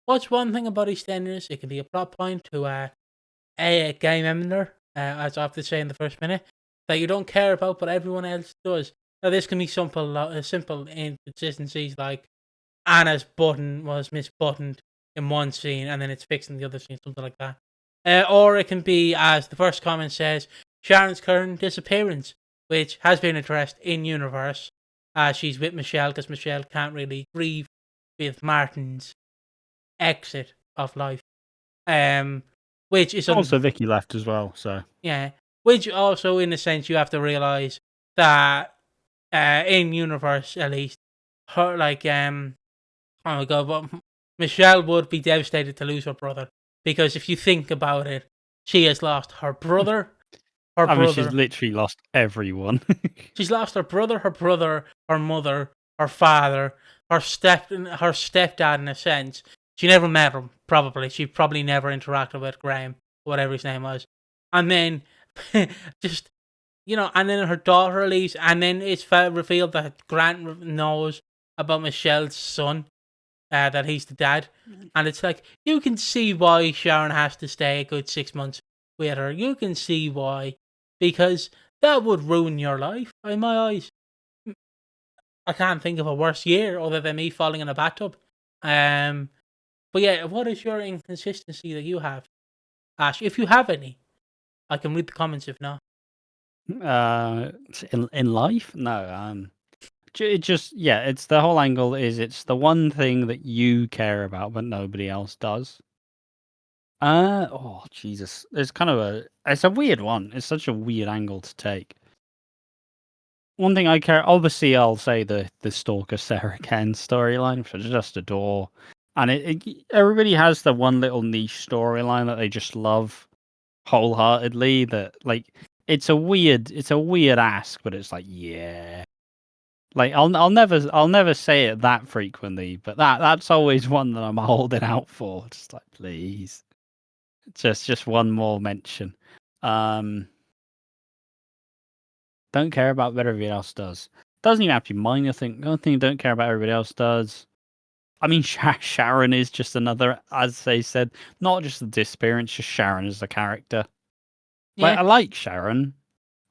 what's one thing about EastEnders? It can be a plot point to a game ender, as I have to say in the first minute, that you don't care about, but everyone else does. Now, this can be simple inconsistencies like Anna's button was misbuttoned in one scene and then it's fixed in the other scene, something like that. Or it can be, as the first comment says, Sharon's current disappearance, which has been addressed in universe. She's with Michelle because Michelle can't really grieve with Martin's exit of life. Which is Also, Vicky left as well, so yeah. Which also, in a sense, you have to realize that in universe, at least, her oh my god, but Michelle would be devastated to lose her brother because if you think about it, she has lost her brother, I mean, she's literally lost everyone. She's lost her brother, her mother, her father, her stepdad in a sense. She never met him, probably. She probably never interacted with Graham, whatever his name was. And then, just, and then her daughter leaves, and then it's revealed that Grant knows about Michelle's son, that he's the dad. And it's like, you can see why Sharon has to stay a good 6 months with her. You can see why. Because that would ruin your life, in my eyes. I can't think of a worse year other than me falling in a bathtub. But yeah, what is your inconsistency that you have, Ash? If you have any, I can read the comments if not. In life, no. It just it's the whole angle is it's the one thing that you care about but nobody else does. Oh Jesus, it's a weird one. It's such a weird angle to take. One thing I care, obviously, I'll say the Stalker Sarah Ken storyline, which I just adore, and everybody has the one little niche storyline that they just love wholeheartedly. That like it's a weird ask, but it's like yeah. Like I'll never say it that frequently, but that's always one that I'm holding out for. Just like please, just one more mention. Don't care about what everybody else does. Doesn't even have to be mine. I think the only thing you don't care about everybody else does. I mean, Sharon is just another, as they said, not just the disappearance, just Sharon as the character. Yeah. Like I like Sharon.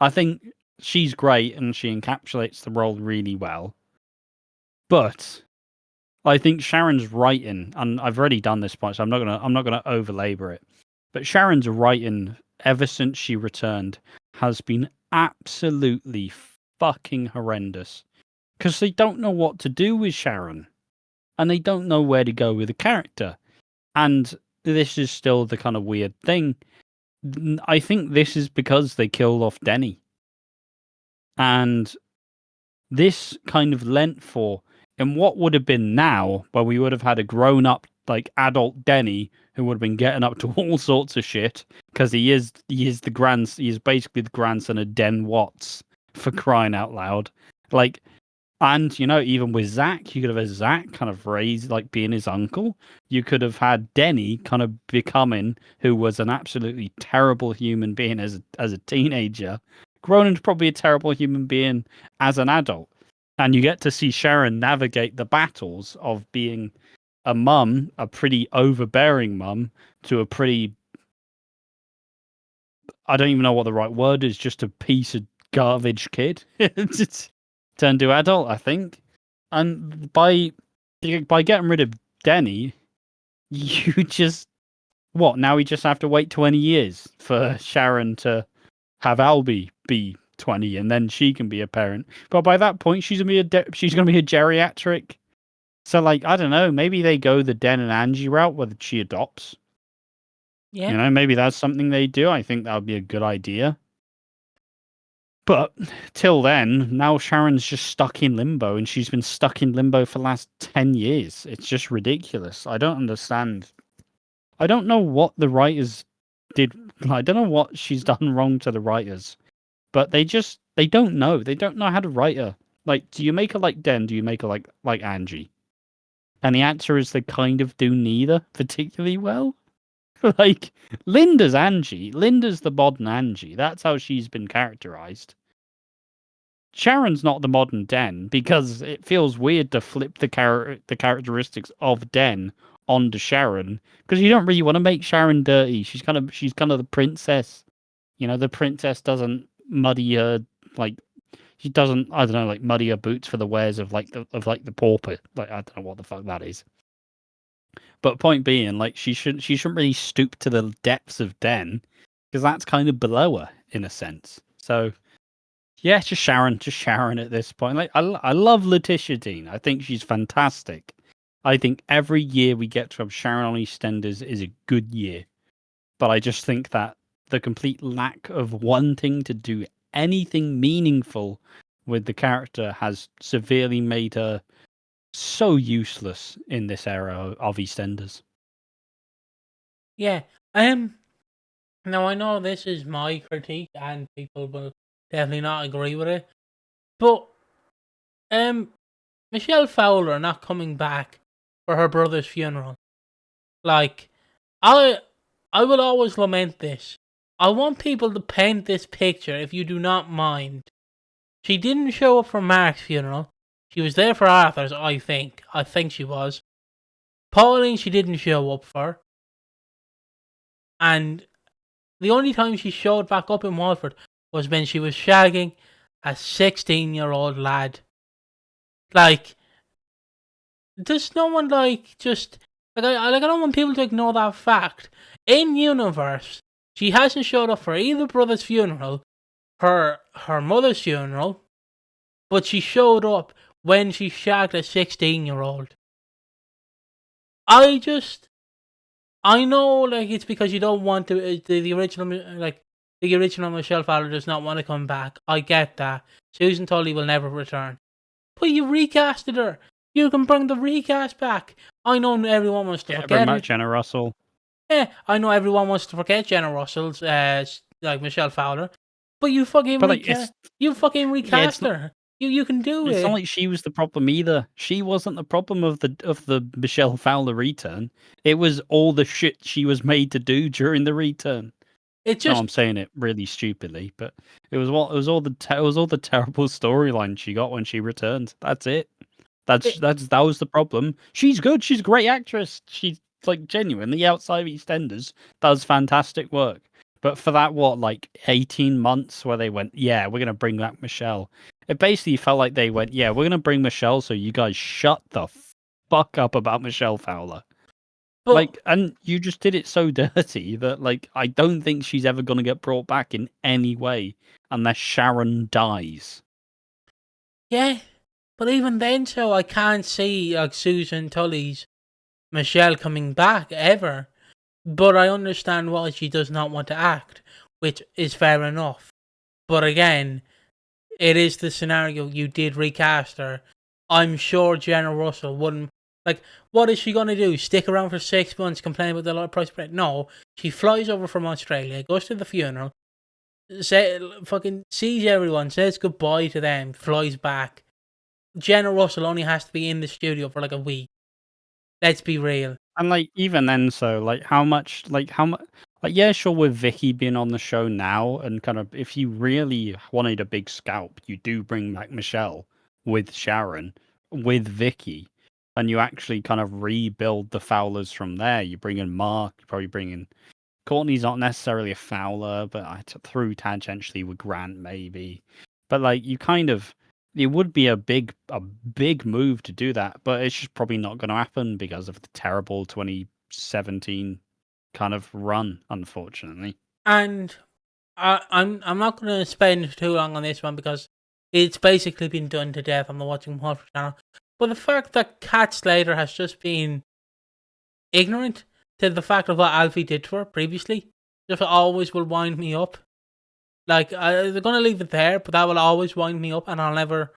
I think she's great and she encapsulates the role really well. But I think Sharon's writing, and I've already done this point, so I'm not gonna overlabor it. But Sharon's writing, ever since she returned, has been absolutely fucking horrendous. Because they don't know what to do with Sharon, and they don't know where to go with the character. And this is still the kind of weird thing. I think this is because they killed off Denny, and this kind of lent for in what would have been now, where we would have had a grown-up, like adult Denny who would have been getting up to all sorts of shit because he is basically the grandson of Den Watts, for crying out loud. Like, and even with Zach, you could have had Zach kind of raised like being his uncle. You could have had Denny kind of becoming who was an absolutely terrible human being as a teenager, grown into probably a terrible human being as an adult. And you get to see Sharon navigate the battles of being a mum, a pretty overbearing mum, to a pretty, I don't even know what the right word is, just a piece of garbage kid. It's turned to adult, I think. And by getting rid of Denny, you just now we just have to wait 20 years for Sharon to have Albie be 20 and then she can be a parent. But by that point she's gonna be a geriatric. So like I don't know, maybe they go the Den and Angie route where she adopts. Yeah. Maybe that's something they do. I think that would be a good idea. But till then, now Sharon's just stuck in limbo, and she's been stuck in limbo for the last 10 years. It's just ridiculous. I don't understand. I don't know what the writers did. I don't know what she's done wrong to the writers. But they don't know. They don't know how to write her. Like, do you make her like Den? Do you make her like Angie? And the answer is they kind of do neither particularly well. Like, Linda's Angie. Linda's the modern Angie. That's how she's been characterized. Sharon's not the modern Den because it feels weird to flip the characteristics of Den onto Sharon because you don't really want to make Sharon dirty. She's kind of the princess. You know, the princess doesn't muddy her like she doesn't I don't know like muddy her boots for the wares of the pauper. Like I don't know what the fuck that is. But point being, like she shouldn't really stoop to the depths of Den because that's kind of below her in a sense. So yeah, just Sharon at this point. Like I love Letitia Dean. I think she's fantastic. I think every year we get to have Sharon on EastEnders is a good year. But I just think that the complete lack of wanting to do anything meaningful with the character has severely made her so useless in this era of EastEnders. Yeah. Now I know this is my critique, and people will definitely not agree with it. But Michelle Fowler not coming back for her brother's funeral. Like, I will always lament this. I want people to paint this picture, if you do not mind. She didn't show up for Mark's funeral. She was there for Arthur's, I think. I think she was. Pauline, she didn't show up for. And the only time she showed back up in Walford was when she was shagging a 16-year-old lad. Like, does no one just I don't want people to ignore that fact. In universe, she hasn't showed up for either brother's funeral, her mother's funeral, but she showed up when she shagged a 16-year-old. I know, it's because you don't want the original Michelle Fowler does not want to come back. I get that. Susan Tully will never return. But you recasted her. You can bring the recast back. I know everyone wants to forget bring it. back Jenna Russell. Yeah, I know everyone wants to forget Jenna Russell's, Michelle Fowler. But you fucking recast her. You can do it. It's not like she was the problem either. She wasn't the problem of the Michelle Fowler return. It was all the shit she was made to do during the return. I'm saying it really stupidly, but it was all the terrible storyline she got when she returned. That's it. That was the problem. She's good. She's a great actress. She's genuinely outside of EastEnders does fantastic work. But for that 18 months where they went, yeah, we're gonna bring back Michelle. It basically felt like they went, yeah, we're gonna bring Michelle, so you guys shut the fuck up about Michelle Fowler. But, and you just did it so dirty that I don't think she's ever gonna get brought back in any way unless Sharon dies. Yeah, but even then, so I can't see Susan Tully's Michelle coming back ever. But I understand why she does not want to act, which is fair enough. But again, it is the scenario you did recast her. I'm sure Jenna Russell wouldn't. What is she going to do? Stick around for 6 months, complain about the low price of bread? No, she flies over from Australia, goes to the funeral, fucking sees everyone, says goodbye to them, flies back. Jenna Russell only has to be in the studio for a week. Let's be real. And even then, so how much, yeah, sure, with Vicky being on the show now, and kind of if you really wanted a big scalp, you do bring back Michelle with Sharon, with Vicky, and you actually kind of rebuild the Fowlers from there. You bring in Mark, you probably bring in Courtney's not necessarily a Fowler, but through tangentially with Grant maybe. But you kind of. It would be a big move to do that, but it's just probably not going to happen because of the terrible 2017 kind of run, unfortunately. And I'm not going to spend too long on this one because it's basically been done to death on the Watching Walford channel. But the fact that Kat Slater has just been ignorant to the fact of what Alfie did to her previously just always will wind me up. They're going to leave it there, but that will always wind me up, and I'll never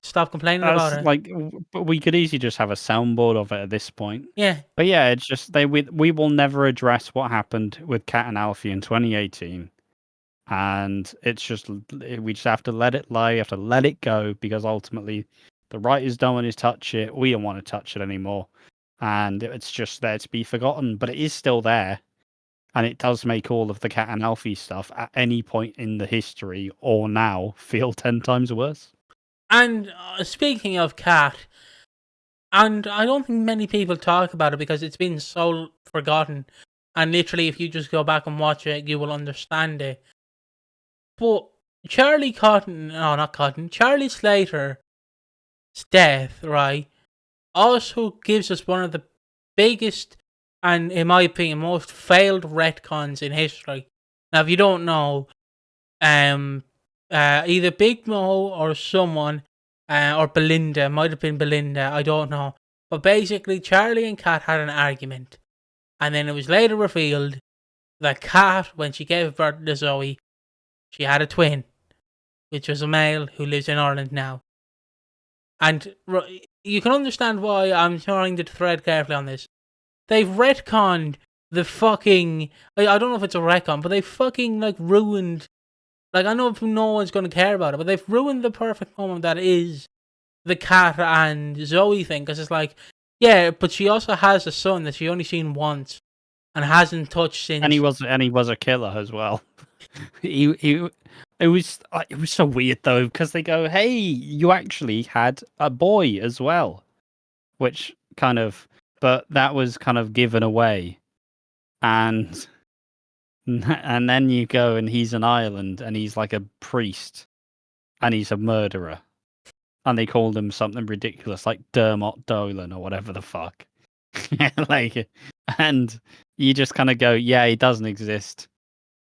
stop complaining about it. But we could easily just have a soundboard of it at this point. Yeah. But yeah, it's just we will never address what happened with Kat and Alfie in 2018, and it's just we just have to let it lie. We have to let it go because ultimately the writers don't want to touch it. We don't want to touch it anymore, and it's just there to be forgotten. But it is still there. And it does make all of the Cat and Alfie stuff at any point in the history or now feel 10 times worse. And speaking of Cat, and I don't think many people talk about it because it's been so forgotten. And literally, if you just go back and watch it, you will understand it. But Charlie Slater's death, right, also gives us one of the biggest and, in my opinion, most failed retcons in history. Now, if you don't know, either Big Mo or someone, or Belinda, might have been Belinda, I don't know. But basically, Charlie and Kat had an argument. And then it was later revealed that Kat, when she gave birth to Zoe, she had a twin, which was a male who lives in Ireland now. And you can understand why I'm trying to tread carefully on this. They've retconned the fucking... I don't know if it's a retcon, but they fucking, ruined... I know no one's going to care about it, but they've ruined the perfect moment that is the Kat and Zoe thing. Because it's yeah, but she also has a son that she only seen once and hasn't touched since. And he was a killer as well. It was so weird though, because they go, "Hey, you actually had a boy as well," which but that was kind of given away, and then you go and he's in Ireland and he's like a priest, and he's a murderer, and they called him something ridiculous like Dermot Dolan or whatever the fuck, and you just kind of go, "Yeah, he doesn't exist."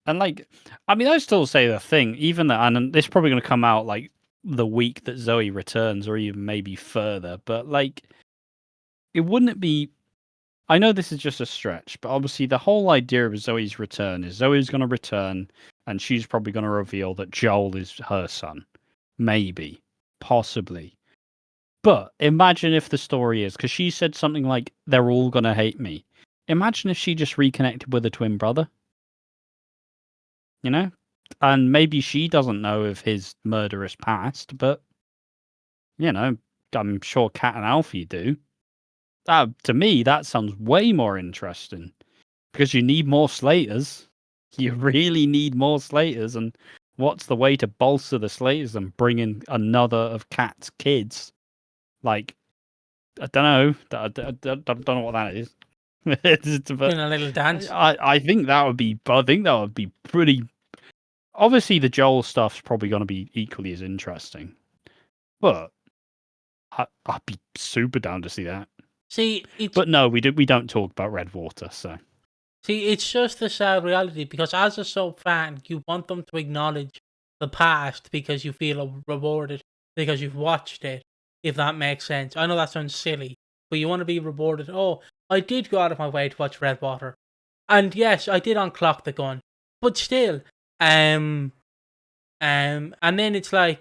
And I still say the thing, even that, and this is probably going to come out the week that Zoe returns, or even maybe further. But it wouldn't be. I know this is just a stretch, but obviously the whole idea of Zoe's return is Zoe's going to return, and she's probably going to reveal that Joel is her son, maybe, possibly. But imagine if the story is, because she said something like, "They're all going to hate me." Imagine if she just reconnected with a twin brother. And maybe she doesn't know of his murderous past, but I'm sure Kat and Alfie do. To me, that sounds way more interesting, because you need more Slaters. You really need more Slaters, and what's the way to bolster the Slaters than bring in another of Kat's kids? I don't know. I don't know what that is. Doing a little dance. I think that would be. I think that would be pretty. Obviously, the Joel stuff's probably going to be equally as interesting, but I'd be super down to see that. But no, we don't talk about Redwater, so. See, it's just the sad reality, because as a soap fan, you want them to acknowledge the past because you feel rewarded because you've watched it, if that makes sense. I know that sounds silly, but you want to be rewarded. Oh, I did go out of my way to watch Redwater. And yes, I did unclock the gun. But still, and then it's but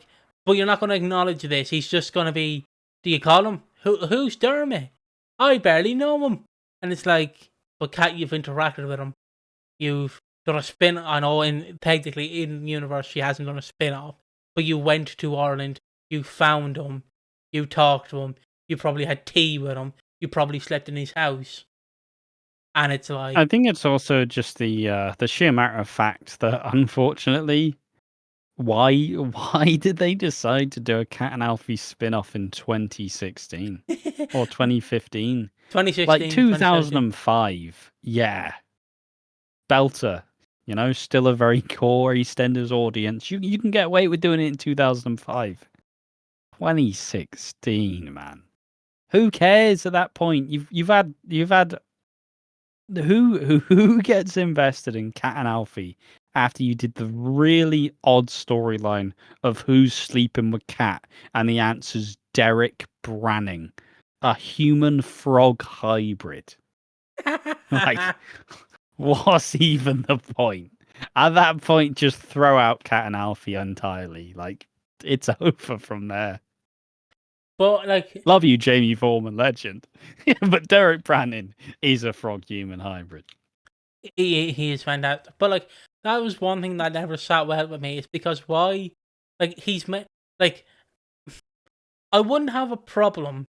you're not going to acknowledge this. He's just going to be, do you call him? Who's Dermot? I barely know him. And it's but Kat, you've interacted with him. You've done a spin. I know, technically in the universe, she hasn't done a spin-off. But you went to Ireland. You found him. You talked to him. You probably had tea with him. You probably slept in his house. And it's I think it's also just the sheer matter of fact that, unfortunately, why did they decide to do a Cat and Alfie spin-off in 2016 or 2015? 2016, 2005. Yeah, belter. Still a very core EastEnders audience. You can get away with doing it in 2005. 2016, man. Who cares at that point? You've had who gets invested in Cat and Alfie after you did the really odd storyline of who's sleeping with Cat, and the answer's Derek Branning, a human frog hybrid. What's even the point? At that point, just throw out Cat and Alfie entirely. It's over from there. But love you, Jamie Foreman, legend. But Derek Branning is a frog-human hybrid. He is fantastic. But that was one thing that never sat well with me. Is because why? He's I wouldn't have a problem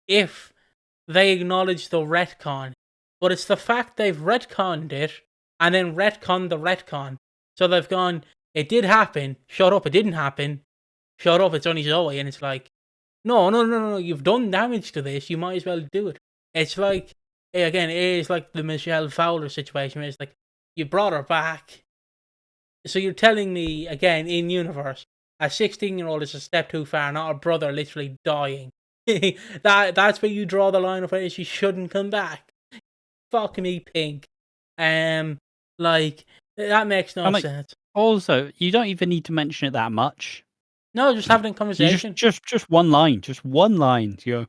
if they acknowledged the retcon, but it's the fact they've retconned it and then retcon the retcon. So they've gone, it did happen. Shut up, it didn't happen. Shut up, it's only Zoe. And it's like, no. You've done damage to this. You might as well do it. It's like, again, it is like the Michelle Fowler situation. Where it's like, you brought her back. So you're telling me, again, in universe, a 16-year-old is a step too far, not a brother literally dying. That's where you draw the line of where she shouldn't come back. Fuck me, Pink. Like, that makes no sense. Also, you don't even need to mention it that much. No, just having a conversation. Just one line. Just one line. You go,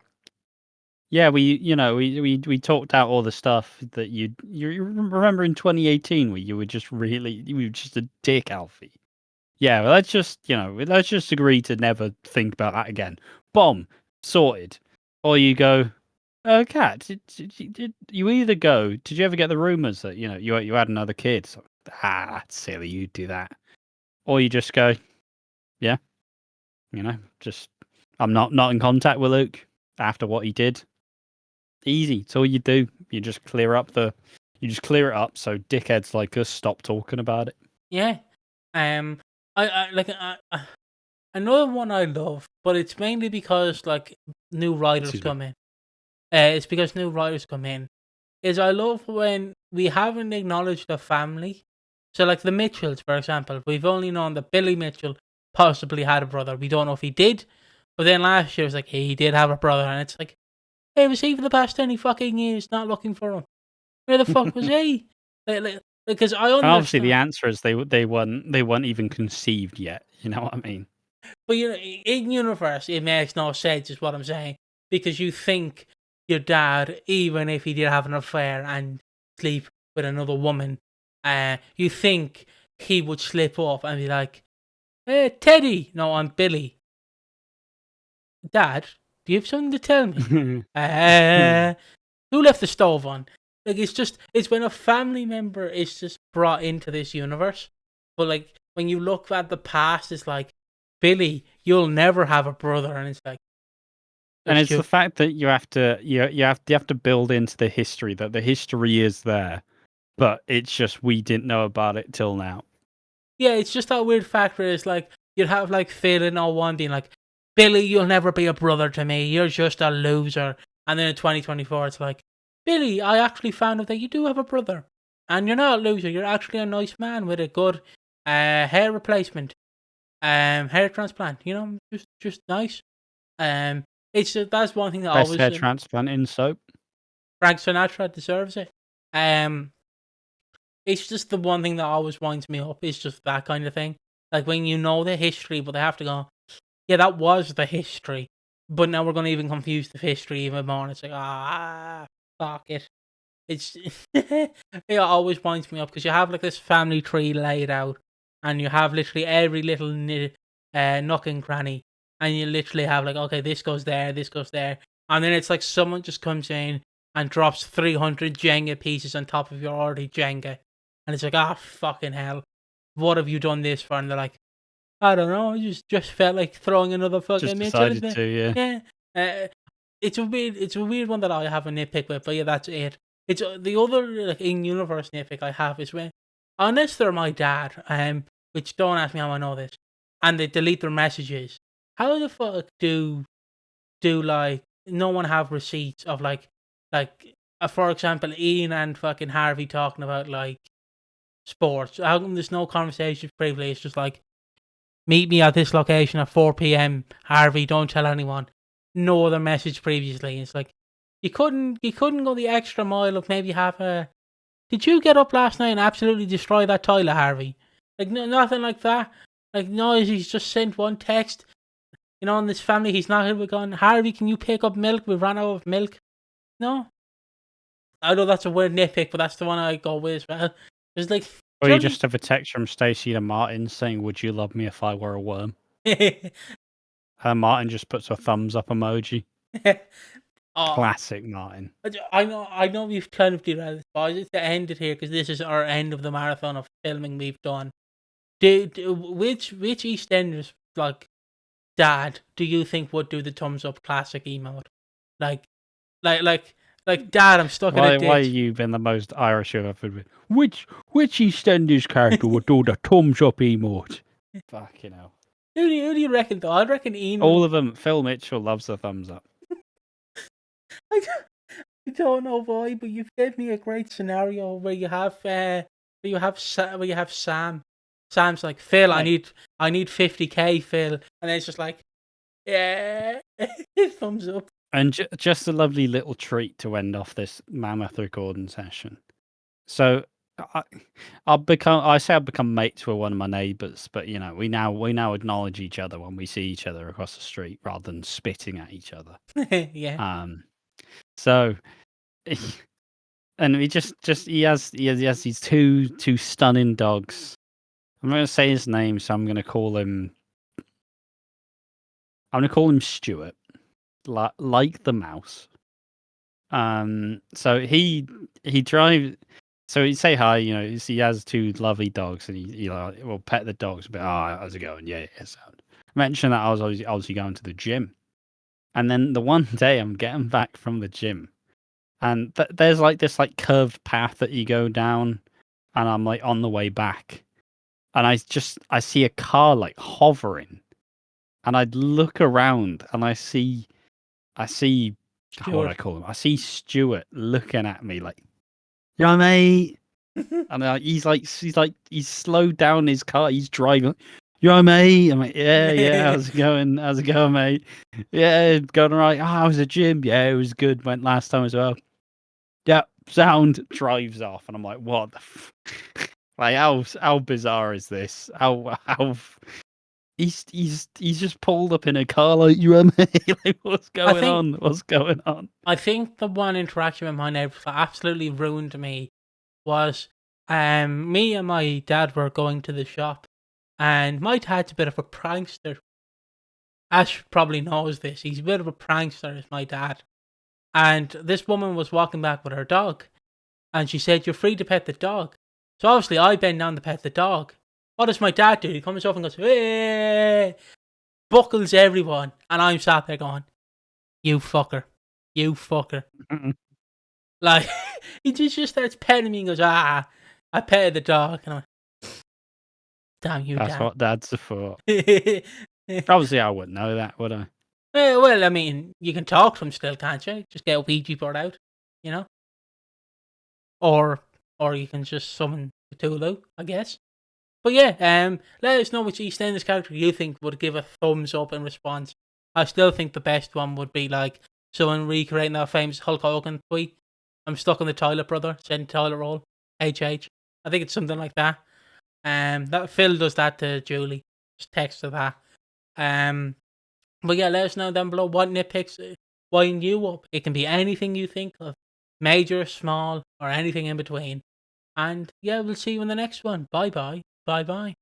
yeah, we talked out all the stuff that you remember in 2018 where you were just a dick, Alfie. Yeah, well, let's just agree to never think about that again. Bomb, sorted. Or you go, Kat, did you either go? Did you ever get the rumors that you had another kid? So, that's silly. You do that, or you just go, yeah, just I'm not in contact with Luke after what he did. Easy. It's all you do. You just clear it up so dickheads like us stop talking about it. Yeah. Another one I love, but it's mainly because like new writers come in. It's because new writers come in. Is I love when we haven't acknowledged the family. So like the Mitchells, for example, we've only known that Billy Mitchell possibly had a brother. We don't know if he did, but then last year it was like, hey, he did have a brother, and it's like, hey, was he for the past 20 fucking years not looking for him? Where the fuck was he? Because I understand. And obviously, the answer is they weren't even conceived yet. You know what I mean? But in universe, it makes no sense, is what I'm saying, because you think your dad, even if he did have an affair and sleep with another woman, you think he would slip up and be like, "Hey, Teddy, no, I'm Billy. Dad, do you have something to tell me? Who left the stove on?" Like, it's when a family member is just brought into this universe. But like, when you look at the past, it's like, Billy, you'll never have a brother, and it's like, and it's the fact that you have to build into the history that the history is there, but it's just we didn't know about it till now. Yeah, it's just that weird factor. Is like you'd have like Phil in 01 being like, Billy, you'll never be a brother to me. You're just a loser. And then in 2024, it's like, Billy, I actually found out that you do have a brother, and you're not a loser. You're actually a nice man with a good hair replacement, hair transplant. Just nice. That's one thing that Best always hair transplant in soap. Frank Sinatra deserves it. It's just the one thing that always winds me up. It's just that kind of thing. Like when you know the history, but they have to go, yeah, that was the history. But now we're going to even confuse the history even more. And it's like, fuck it. It always winds me up because you have like this family tree laid out, and you have literally every little nook and cranny, and you literally have like, okay, this goes there, and then it's like someone just comes in and drops 300 Jenga pieces on top of your already Jenga, and it's like, fucking hell, what have you done this for? And they're like, I don't know, I just felt like throwing another fucking just Mitchell in decided there. to, Yeah. It's a weird one that I have a nitpick with, but yeah, that's it. It's the other like in-universe nitpick I have is when, unless they're my dad, which don't ask me how I know this, and they delete their messages. How the fuck do like no one have receipts of like for example Ian and fucking Harvey talking about like sports? How come there's no conversation previously? It's just like, meet me at this location at 4 p.m. Harvey, don't tell anyone. No other message previously. It's like, you couldn't go the extra mile of maybe have a, did you get up last night and absolutely destroy that toilet, Harvey? Like, no, nothing like that. Like, no, he's just sent one text. In this family, he's not here. We're going, Harvey, can you pick up milk? We ran out of milk. No. I know that's a weird nitpick, but that's the one I go with as well. There's like, or you just have a text from Stacey to Martin saying, "Would you love me if I were a worm?" And Martin just puts a thumbs up emoji. Classic Martin. I know we've kind of derailed this, but I just to end it here because this is our end of the marathon of filming we've done. Which EastEnders like dad do you think would do the thumbs up classic emote? Like Like, Dad, I'm stuck in a Why ditch. you been the most Irish you've ever been? Which EastEnders character would do the thumbs up emote? Fucking hell. Who do you reckon, though? I reckon Ian All would... of them. Phil Mitchell loves the thumbs up. I don't know why, but you've gave me a great scenario where you have Sam. Sam's like, Phil, Yeah. I need 50k, Phil, and then it's just like, yeah, thumbs up. And just a lovely little treat to end off this mammoth recording session. So I've become mates with one of my neighbours, but you know we now acknowledge each other when we see each other across the street rather than spitting at each other. Yeah. So, and he has these two stunning dogs. I'm not gonna say his name, so I'm gonna call him Stuart, like the mouse. So he drives. So he'd say hi, you know. He has two lovely dogs, and he will pet the dogs. But how's it going? Yeah, sound. Mention that I was obviously going to the gym, and then the one day I'm getting back from the gym, and there's like this like curved path that you go down, and I'm like on the way back, and I see a car like hovering, and I'd look around, and I see what do I call him? I see Stuart looking at me like, "Yeah, mate." And he's slowed down his car. He's driving. You alright, mate? I'm like, yeah. How's it going? Mate? Yeah, going alright. Oh, how was the gym? Yeah, it was good. Went last time as well. Yeah, sound. Drives off, and I'm like, what the like, how bizarre is this? How he's just pulled up in a car like, you and me. Like, what's going on? What's going on? I think the one interaction with my neighbours that absolutely ruined me was me and my dad were going to the shop, and my dad's a bit of a prankster. Ash probably knows this. He's a bit of a prankster, is my dad. And this woman was walking back with her dog, and she said, "You're free to pet the dog." So obviously I bend down to pet the dog. What does my dad do? He comes up and goes, "Hey!" Buckles everyone, and I'm sat there going, "You fucker. You fucker." Like, he just starts petting me and goes, I petted the dog. And I'm like, damn you, That's Dad. what dads are for. Obviously, I wouldn't know that, would I? Well, I mean, you can talk to him still, can't you? Just get a Ouija board out, you know? Or you can just summon Cthulhu, I guess. But yeah, let us know which EastEnders character you think would give a thumbs up in response. I still think the best one would be like someone recreating that famous Hulk Hogan tweet. I'm stuck on the toilet, brother. Send toilet roll. HH. I think it's something like that. That Phil does that to Julie. Just text her that. But yeah, let us know down below what nitpicks wind you up. It can be anything you think of, major, small, or anything in between. And yeah, we'll see you in the next one. Bye bye. Bye bye.